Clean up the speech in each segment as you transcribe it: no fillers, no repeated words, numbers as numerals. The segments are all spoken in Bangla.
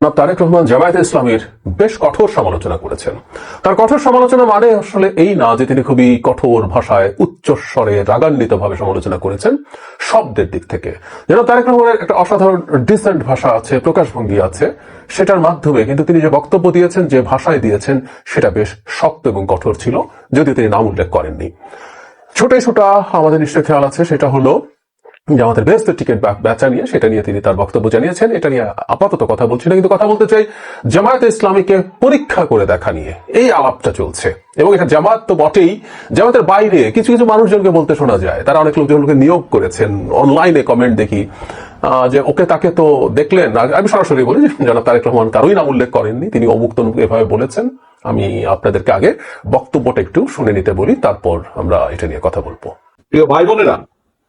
তারেক রহমান জামায়াতে ইসলামীর বেশ কঠোর সমালোচনা করেছেন। তার কঠোর সমালোচনা মানে আসলে এই না যে তিনি খুবই কঠোর ভাষায় উচ্চস্বরে রাগান্বিতভাবে সমালোচনা করেছেন শব্দের দিক থেকে। যেন তারেক রহমানের একটা অসাধারণ ডিসেন্ট ভাষা আছে, প্রকাশভঙ্গি আছে, সেটার মাধ্যমে কিন্তু তিনি যে বক্তব্য দিয়েছেন, যে ভাষায় দিয়েছেন, সেটা বেশ শক্ত এবং কঠোর ছিল, যদিও তিনি নাম উল্লেখ করেননি। ছোট ছোটা আমাদের নিশ্চয় খেয়াল আছে, সেটা হলো জামাতের বেহেশতের টিকিট বেচা নিয়ে, সেটা নিয়ে তিনি তার বক্তব্য জানিয়েছেন। এটা নিয়ে আপাতত কথা বলছি না, কিন্তু কথা বলতে চাই জামায়াতে ইসলামীকে পরীক্ষা করে দেখা নিয়ে এই আলাপটা চলছে। এবং এটা জামাত তো বটেই, জামাতের বাইরে কিছু কিছু মানুষজনকে বলতে শোনা যায়, তারা অনেক লোকজনকে নিয়োগ করেছেন। অনলাইনে কমেন্ট দেখি যে ওকে তাকে তো দেখলেন, আমি সরাসরি বলি জনাব তারেক রহমান কারোই নাম উল্লেখ করেননি, তিনি অমুক তমুক এভাবে বলেছেন। আমি আপনাদেরকে আগে বক্তব্যটা একটু শুনে নিতে বলি, তারপর আমরা এটা নিয়ে কথা বলবো। প্রিয় ভাই বোনেরা,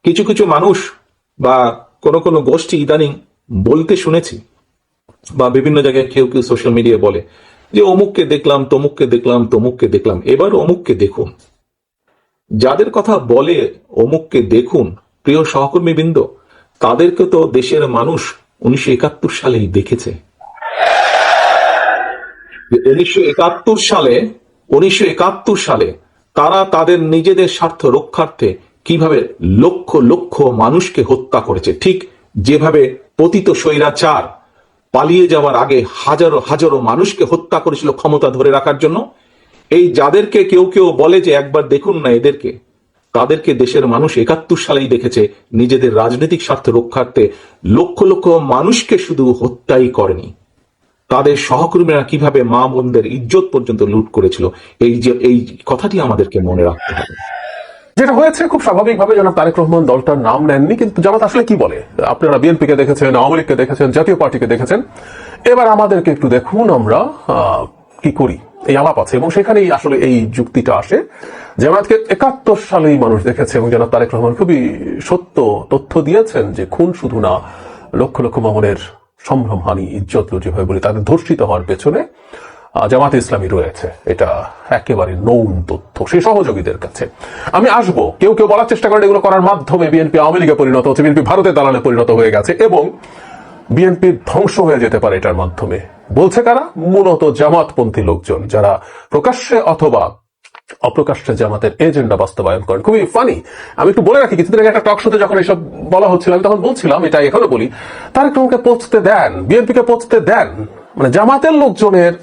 কিছু কিছু মানুষ বা কোন কোন গোষ্ঠী ইদানিং বলতে শুনেছি, বা বিভিন্ন জায়গায় কেউ কেউ সোশ্যাল মিডিয়ায় বলে যে অমুককে দেখলাম, তমুককে দেখলাম, তমুককে দেখলাম, এবার অমুককে দেখুন। যাদের কথা বলে অমুককে দেখুন, প্রিয় সহকর্মীবৃন্দ, তাদেরকে তো দেশের মানুষ 1971 সালেই দেখেছে। 1971 সালে তারা তাদের নিজেদের স্বার্থ রক্ষার্থে কিভাবে লক্ষ লক্ষ মানুষকে হত্যা করেছে, ঠিক যেভাবে পতিত স্বৈরাচার পালিয়ে যাওয়ার আগে হাজারো হাজারো মানুষকে হত্যা করেছিল ক্ষমতা ধরে রাখার জন্য। এই যাদেরকে কেউ কেউ বলে যে একবার দেখুন না এদেরকে, তাদেরকে দেশের মানুষ 71 সালেই দেখেছে নিজেদের রাজনৈতিক স্বার্থ রক্ষার্থে লক্ষ লক্ষ মানুষকে শুধু হত্যাই করেনি, তাদের সহকর্মীরা কিভাবে মা বোনদের ইজ্জত পর্যন্ত লুট করেছিল। এই কথাটি আমাদেরকে মনে রাখতে হবে। যেটা হয়েছে খুব স্বাভাবিকভাবে জনাব তারেক রহমান দলটার নাম নেননি, কিন্তু জামাত আসলে কি বলে। আপনারা বিএনপিকে দেখেছেন, আওয়ামী লীগকে দেখেছেন, জাতীয় পার্টিকে দেখেছেন, এবার আমাদেরকে একটু দেখুন আমরা কি করি। এই আলাপ আছে এবং সেখানেই আসলে এই যুক্তিটা আসে। জামাতকে 71 সালেই মানুষ দেখেছে এবং জনাব তারেক রহমান খুবই সত্য তথ্য দিয়েছেন যে খুন শুধু না, লক্ষ লক্ষ মামুনের সম্ভ্রমহানি, ইজ্জত যেভাবে বলি, তাদের ধর্ষিত হওয়ার পেছনে জামাতে ইসলামী রয়েছে। এটা একেবারে নৌন তথ্য সেই সহযোগীদের কাছে। আমি আসবো, কেউ কেউ বলার চেষ্টা করেন এগুলো করার মাধ্যমে বিএনপি আওয়ামী লীগে পরিণত হচ্ছে, বিএনপি ভারতের দালালে পরিণত হয়ে গেছে এবং বিএনপির ধ্বংস হয়ে যেতে পারে এটার মাধ্যমে। বলছে কারা? মূলত জামাতপন্থী লোকজন, যারা প্রকাশ্যে অথবা অপ্রকাশ্যে জামাতের এজেন্ডা বাস্তবায়ন করেন। খুবই ফানি। আমি একটু বলে রাখি, কিছুদিন আগে একটা টক শোতে যখন এইসব বলা হচ্ছিল, আমি তখন বলছিলাম, এটা এখনো বলি, তারেক রহমানকে পৌঁছতে দেন, বিএনপিকে পৌঁছতে দেন। মানে জামাতের লোকজনের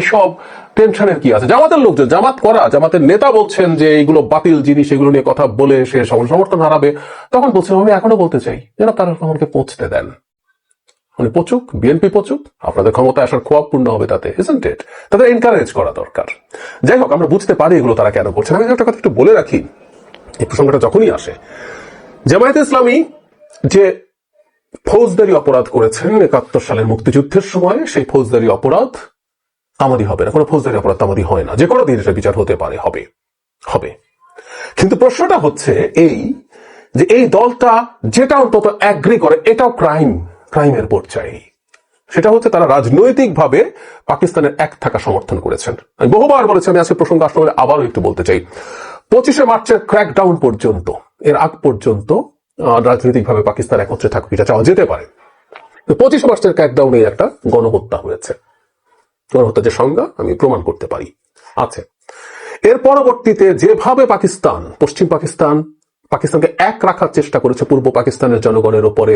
এসব টেনশনের কি আছে? জামাতের লোকজন, জামাত করা, জামাতের নেতা বলছেন যে এইগুলো বাতিল জিনিস, এগুলো নিয়ে কথা বলে সে সমর্থন হারাবে। তখন বলছিলাম, আমি এখনো বলতে চাই যেন তারেক রহমানকে পৌঁছতে দেন। মানে পচুক, বিএনপি পচুক, আপনাদের ক্ষমতা আসার খোয়াব পূর্ণ হবে তাতে, ইজন্ট ইট? তাদের এনকারেজ করা দরকার। যাই হোক, আমরা বুঝতে পারি এগুলো তারা কেন করছেন। আমি একটা কথা একটু বলে রাখি, এই প্রসঙ্গটা যখনই আসে, জামায়াতে ইসলামী যে ফৌজদারি অপরাধ করেছেন 71 সালের মুক্তিযুদ্ধের সময়, সেই ফৌজদারি অপরাধ তামাদি হবে না। কোনো ফৌজদারি অপরাধ তামাদি হয় না, যে কোনো দিন এটা বিচার হতে পারে, হবে। কিন্তু প্রশ্নটা হচ্ছে এই যে এই দলটা যেটা অন্তত অ্যাগ্রি করে এটাও ক্রাইমের পর্যায়ে, সেটা হচ্ছে তারা রাজনৈতিকভাবে পাকিস্তানের এক থাকা সমর্থন করেছেন। আমি বহুবার বলেছি, আমি আজকে প্রসঙ্গ আসলে আবারও একটু বলতে চাই। 25শে মার্চের ক্র্যাকডাউন পর্যন্ত, এর আগ পর্যন্ত রাজনৈতিকভাবে পাকিস্তান একত্রে থাকুক, এটা চাওয়া যেতে পারে। 25শে মার্চের ক্র্যাকডাউনে একটা গণহত্যা হয়েছে, গণহত্যা যে সংজ্ঞা আমি প্রমাণ করতে পারি আছে। এর পরবর্তীতে যেভাবে পাকিস্তান, পশ্চিম পাকিস্তানকে এক রাখার চেষ্টা করেছে পূর্ব পাকিস্তানের জনগণের উপরে,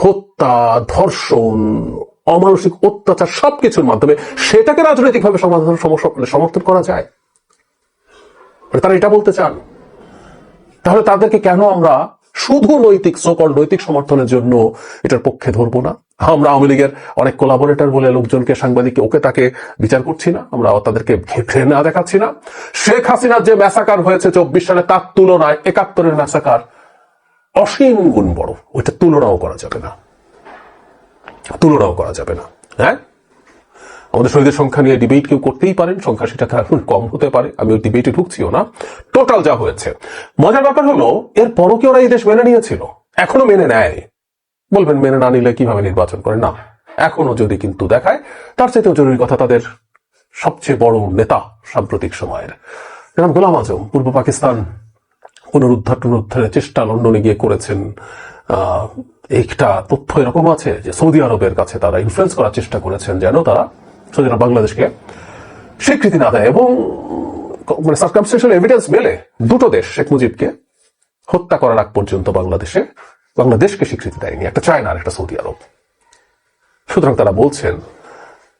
হত্যা, ধর্ষণ, অমানসিক অত্যাচার, সবকিছুর মাধ্যমে, সেটাকে রাজনৈতিকভাবে সমর্থন করা যায়? তারা এটা বলতে চান। তাহলে তাদেরকে কেন আমরা শুধু নৈতিক সমর্থনের জন্য এটার পক্ষে ধরবো না? আমরা আওয়ামী লীগের অনেক কোলাবোরেটর বলে লোকজনকে, সাংবাদিককে ওকে তাকে বিচার করছি না, আমরা তাদেরকে ঘৃণা দেখাচ্ছি না। শেখ হাসিনার যে ম্যাসাকার হয়েছে 24 সালে, তার তুলনায় 71-এর ম্যাসাকার অসীম গুণ বড়। ওইটা তুলনাও করা যাবে না। হ্যাঁ, আমাদের শহীদের সংখ্যা নিয়ে ডিবেট কেউ করতেই পারেন, সংখ্যা সেটা এখন কম হতে পারে, আমি ওই ডিবেটে ঢুকছিও না। টোটাল যা হয়েছে, মজার ব্যাপার হলো এরপরও কি ওরা এই দেশ মেনে নিয়েছিল? এখনো মেনে নেয়। বলবেন মেনে না নিলে কিভাবে নির্বাচন করে? না, এখনো যদি কিন্তু দেখায়, তার চাইতেও জরুরি কথা, তাদের সবচেয়ে বড় নেতা সাম্প্রতিক সময়ের যেমন গোলাম আজম, পূর্ব পাকিস্তান পুনরুদ্ধারের চেষ্টা লন্ডনে গিয়ে করেছেন, একটা তথ্য এরকম আছে যে সৌদি আরবের কাছে তারা ইনফ্লুয়েন্স করার চেষ্টা করেছেন যেন তারা সৌদি আরব বাংলাদেশকে স্বীকৃতি না দেয়, এবং মানে সার্কামস্টেন্সিয়াল এভিডেন্স মেলে দুটো দেশ শেখ মুজিবকে হত্যা করার আগ পর্যন্ত বাংলাদেশকে স্বীকৃতি দেয়নি, একটা চায়না আর একটা সৌদি আরব। সুতরাং তারা বলছেন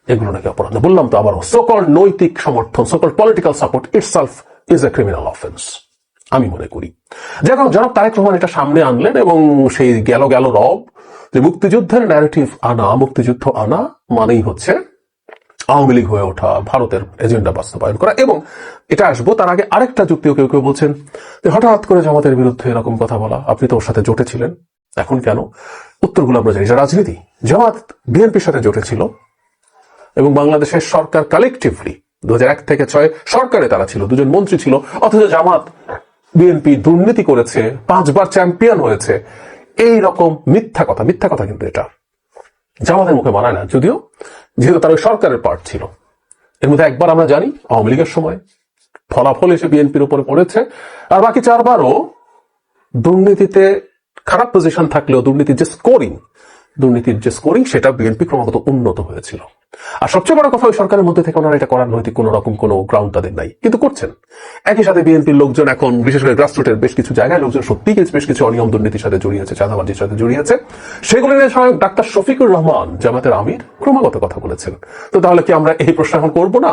এগুলো নাকি অপরাধ। বললাম তো আবার, সকল নৈতিক সমর্থন, সকল political support itself is a criminal offence আমি মনে করি। যখন জনাব তারেক রহমান এটা সামনে আনলেন এবং সেই গেল রব যে মুক্তিযুদ্ধের ন্যারেটিভ আনা, মুক্তিযুদ্ধ আনা মানেই হচ্ছে আওয়ামী লীগ হয়ে ওঠা, ভারতের এজেন্ডা বাস্তবায়ন করা। এবং এটা আসবো তার আগে আরেকটা যুক্তিও কেউ কেউ বলছেন যে হঠাৎ করে জামাতের বিরুদ্ধে এরকম কথা বলা, আপনি তো ওর সাথে জোটে ছিলেন, এখন কেন? উত্তরগুলো আমরা জানি, রাজনীতি। জামাত বিএনপির সাথে জোটে ছিল এবং বাংলাদেশের সরকার কালেকটিভলি 2001 থেকে 2006 সরকারে তারা ছিল, দুজন মন্ত্রী ছিল, অথচ জামাত বিএনপি দুর্নীতি করেছে, 5 বার চ্যাম্পিয়ন হয়েছে। এই রকম মিথ্যা কথা কিন্তু এটা জামাতের মুখে মানায় না, যদিও যেহেতু তার ওই সরকারের পার্ট ছিল। এর মধ্যে একবার আমরা জানি আওয়ামী লীগের সময় ফলাফল এসে বিএনপির উপরে পড়েছে, আর বাকি 4 বারও দুর্নীতিতে খারাপ পজিশন থাকলেও দুর্নীতির যে স্কোরিং সেটা বিএনপি ক্রমাগত উন্নত হয়েছিল। আর সবচেয়ে বড় কথা, ওই সরকারের মধ্যে থেকে ওনারা এটা করার নৈতিক কোন রকম কোনো গ্রাউন্ড তাদের নাই, কিন্তু করছেন। একই সাথে বিএনপির লোকজন এখন বিশেষ করে গ্রাসরুটের বেশ কিছু জায়গায় লোকজন সত্যিই বেশ কিছু অনিয়ম দুর্নীতির সাথে জড়িয়েছে, চাঁদাবাজির সাথে জড়িয়েছে। সেগুলো নিয়ে স্বয়ং ডাক্তার শফিকুর রহমান জামাতের আমির ক্রমাগত কথা বলেছেন। তো তাহলে কি আমরা এই প্রশ্ন এখন করবো না?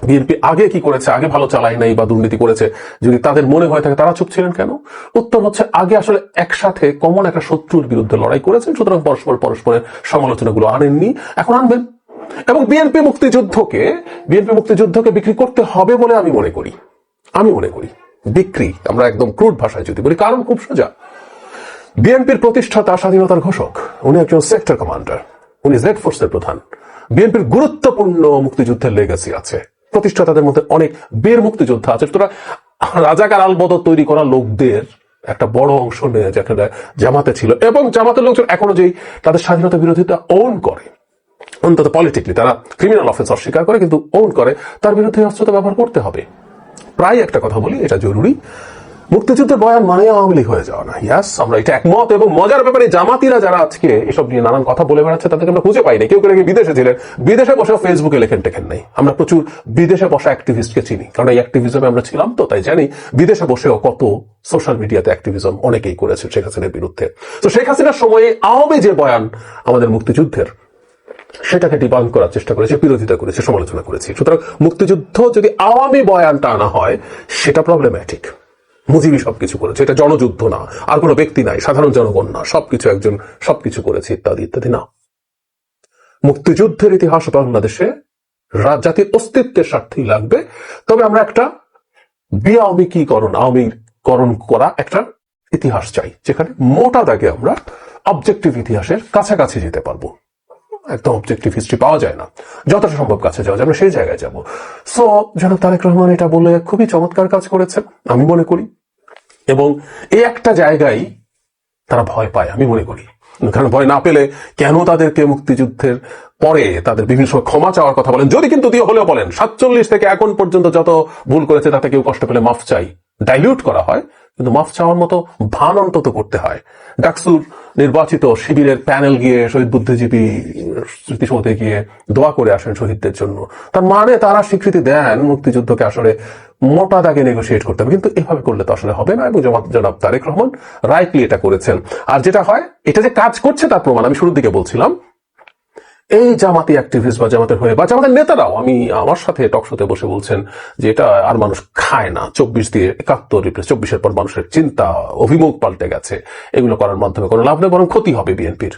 বিএনপি আগে কি করেছে, আগে ভালো চালায় নাই বা দুর্নীতি করেছে, যদি তাদের মনে হয় থাকে তারা চুপ ছিলেন কেন? উত্তর হচ্ছে আগে আসলে একসাথে কমন একটা শত্রুর বিরুদ্ধে লড়াই করেছেন, সুতরাং পরস্পরের সমালোচনাগুলো আনেননি, এখন আনবেন। এবং বিএনপি মুক্তিযুদ্ধকে বিক্রি করতে হবে বলে আমি মনে করি। বিক্রি, আমরা একদম ক্রুড ভাষায় যদি বলি, কারণ খুব সোজা। বিএনপির প্রতিষ্ঠাতা, স্বাধীনতার ঘোষক, উনি একজন সেক্টর কমান্ডার, উনি জেড ফোর্সের প্রধান। বিএনপির গুরুত্বপূর্ণ মুক্তিযুদ্ধের লেগাসি আছে, প্রতিষ্ঠাতাদের মধ্যে অনেক বীর মুক্তিযোদ্ধা আছে। সুতরাং রাজাকার আলবদর তৈরি করা লোকদের একটা বড় অংশ নিয়ে যেখানে জামাতে ছিল, এবং জামাতের লোকজন এখনো যেই তাদের স্বাধীনতা বিরোধিতা ওন করে, অন্তত পলিটিক্যালি তারা ক্রিমিনাল অফেন্স অস্বীকার করে কিন্তু ওন করে, তার বিরুদ্ধে অস্ত্রতা ব্যবহার করতে হবে। প্রায় একটা কথা বলি, এটা জরুরি, মুক্তিযুদ্ধের বয়ান মানে আওয়ামী লীগ হয়ে যাওয়া না। ইয়াস, আমরা এটা একমত। এবং মজার ব্যাপারে জামাতিরা যারা আজকে এসব নিয়ে নানান কথা বলে বেড়াচ্ছে তাদেরকে আমরা খুঁজে পাই না। কেউ কেউ বিদেশে ছিলেন, বিদেশে বসে ফেসবুকে টেকেন নাই। আমরা প্রচুর বিদেশে বসা অ্যাক্টিভিস্টকে চিনি, কারণ এই অ্যাক্টিভিজমে আমরা ছিলাম, তো তাই জানি বিদেশে বসেও কত সোশ্যাল মিডিয়াতে অ্যাক্টিভিজম অনেকেই করেছে শেখ হাসিনার বিরুদ্ধে। তো শেখ হাসিনার সময়ে আওয়ামী যে বয়ান আমাদের মুক্তিযুদ্ধের, সেটাকে ডিবাঙ্ক করার চেষ্টা করেছে, বিরোধিতা করেছে, সমালোচনা করেছে। সুতরাং মুক্তিযুদ্ধ যদি আওয়ামী বয়ানটা আনা হয়, সেটা প্রবলেম্যাটিক। মুজিবই সবকিছু করেছে, এটা জনযুদ্ধ না, আর কোনো ব্যক্তি নাই, সাধারণ জনগণ না, সবকিছু করেছে ইত্যাদি ইত্যাদি না। মুক্তিযুদ্ধের ইতিহাস বাংলাদেশে জাতির অস্তিত্বের স্বার্থেই লাগবে। তবে আমরা একটা আওয়ামীকরণ করা একটা ইতিহাস চাই, যেখানে মোটা দাগে আমরা অবজেক্টিভ ইতিহাসের কাছাকাছি যেতে পারবো। একদম অবজেক্টিভ হিস্ট্রি পাওয়া যায় না, যতটা সম্ভব কাছে যাওয়া যায়, আমরা সেই জায়গায় যাবো। সো জনাব তারেক রহমান এটা বলে খুবই চমৎকার কাজ করেছেন আমি মনে করি। এবং এই একটা জায়গায় তারা ভয় পায় আমি মনে করি, কারণ ভয় না পেলে কেন তাদেরকে মুক্তিযুদ্ধের পরে তাদের বিভিন্ন সময় ক্ষমা চাওয়ার কথা বলেন, যদি কিন্তু দিয়ে হলেও বলেন 47 থেকে এখন পর্যন্ত যত ভুল করেছে তাতে কেউ কষ্ট পেলে মাফ চাই, ডাইলিউট করা হয়, কিন্তু মাফ চাওয়ার মতো ভান অন্তত করতে হয়। ডাকসুর নির্বাচিত শিবিরের প্যানেল গিয়ে শহীদ বুদ্ধিজীবী স্মৃতিসৌধে গিয়ে দোয়া করে আসেন শহীদদের জন্য, তার মানে তারা স্বীকৃতি দেন মুক্তিযুদ্ধকে আসলে মোটা দাগে নেগোসিয়েট করতে হবে। কিন্তু এভাবে করলে তো আসলে হবে না, এবং জনাব তারেক রহমান রাইটলি এটা করেছেন। আর যেটা হয়, এটা যে কাজ করছে তার প্রমাণ আমি শুরুর দিকে বলছিলাম, এই জামাতি অ্যাক্টিভিস্ট বা জামাতের হয়ে বা জামাতের নেতারাও আমার সাথে টকশোতে বসে বলছেন যে এটা আর মানুষ খায় না, 24 দিয়ে 71 রিপ্লেস, 24-এর পর মানুষের চিন্তা অভিমুখ পাল্টে গেছে, এগুলো করার মাধ্যমে কোনো লাভ নেই, বরং ক্ষতি হবে বিএনপির।